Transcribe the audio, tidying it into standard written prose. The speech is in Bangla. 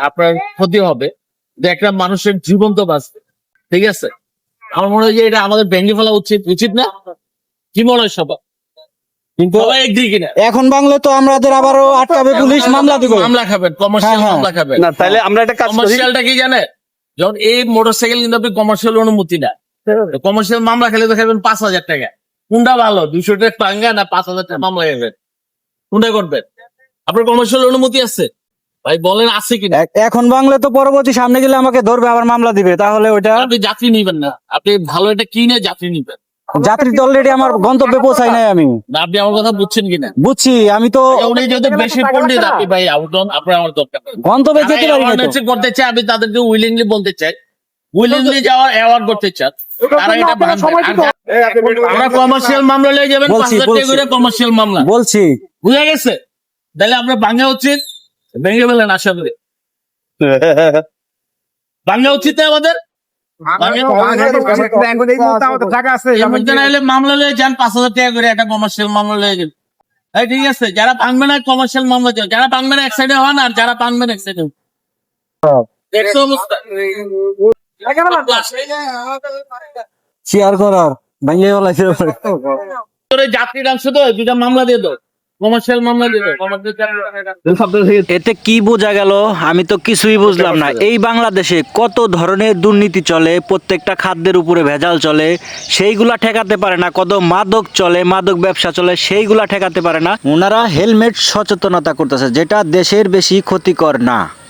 আপনার ক্ষতি হবে, যে একটা মানুষের জীবন তো বাঁচবে। ঠিক আছে, আমার মনে হয় যে এটা আমাদের ভেঙে ফেলা উচিত, উচিত না? কি মনে হয় সবার? কিন্তু সবাই এগ্রি কিনা? এখন বাংলা তো আমাদের আবারও আটকাবে, পুলিশ মামলা দিবে। মামলা খাবেন, কমার্শিয়াল হ্যাঁ, হ্যাঁ। মামলা খাবেন। না তাহলে আমরা একটা কাজ করি, কমার্শিয়ালটা কি জানে? যখন এই মোটরসাইকেল কিন্তু আপনি কমার্শিয়াল অনুমতি না, কমার্শিয়াল মামলা খেলে তো খাবেন 5,000 টাকা। কোনটা ভালো, 200 টাকা পাঙ্গা না 5,000 টাকা মামলা খাবেন? কোনটা করবেন? আপনার কমার্শিয়াল অনুমতি আছে ভাই, বলেন আছে কিনা? এখন বাংলা তো পরবর্তী সামনে গেলে আমাকে ধরবে, আবার মামলা দিবে, তাহলে ওইটা আপনি যাত্রী নিবেন না, আপনি ভালো এটা কিনে যাত্রী নিবেন যাত্রী তো অলরেডি আমার গন্তব্যে পৌঁছাই নাই আমি। না। আপনি আমার কথা বুঝছেন কিনা? বুঝছি, আমি তো উনি যদি বেশি পণ্ডিত, আপনি ভাই আউটন, আপনার আমার দরকার নেই। গন্তব্যে যারা যেতে পারি না তো। awareness করতে চাই, আমি তাদেরকে উইলিংলি বলতে চাই, উইলিংলি যাওয়ার অ্যাওয়ার্ড করতে চান, তারা এটা ভাঙবেন। আর আমরা কমার্শিয়াল মামলা নিয়ে যাবেন, বলছি, 5,000 টাকা করে কমার্শিয়াল মামলা, বলছি বুঝা গেছে? তাহলে আপনার ভাঙা উচিত, ভেঙে ফেলেন আশা করি। ভাঙা উচিত না আমাদের? এই মুহূর্তে না হলে মামলা লিয়ে যান, 5,000 টাকা করে একটা কমার্শিয়াল মামলা লিয়ে যান। এই ঠিক আছে, যারা ভাঙবে না কমার্শিয়াল মামলা যান, যারা ভাঙবে না এক সাইডে হন, আর যারা ভাঙবে না এক সাইডে হন। দেখছো অবস্থা? শেয়ার করার ভাঙিয়ে বলাইছে। তোর এই যাত্রী ডাকছ তো, দুটা মামলা দিয়ে দাও, কমার্শিয়াল মামলা দিয়ে দাও। এতে কি বোঝা গেল? আমি তো কিছুই বুঝলাম না। এই বাংলাদেশে কত ধরনের দুর্নীতি চলে, প্রত্যেকটা খাদ্যের উপরে ভেজাল চলে, সেইগুলা ঠেকাতে পারে না। কত মাদক চলে, মাদক ব্যবসা চলে, সেইগুলা ঠেকাতে পারে না। ওনারা হেলমেট সচেতনতা করতেছে, যেটা দেশের বেশি ক্ষতিকর না।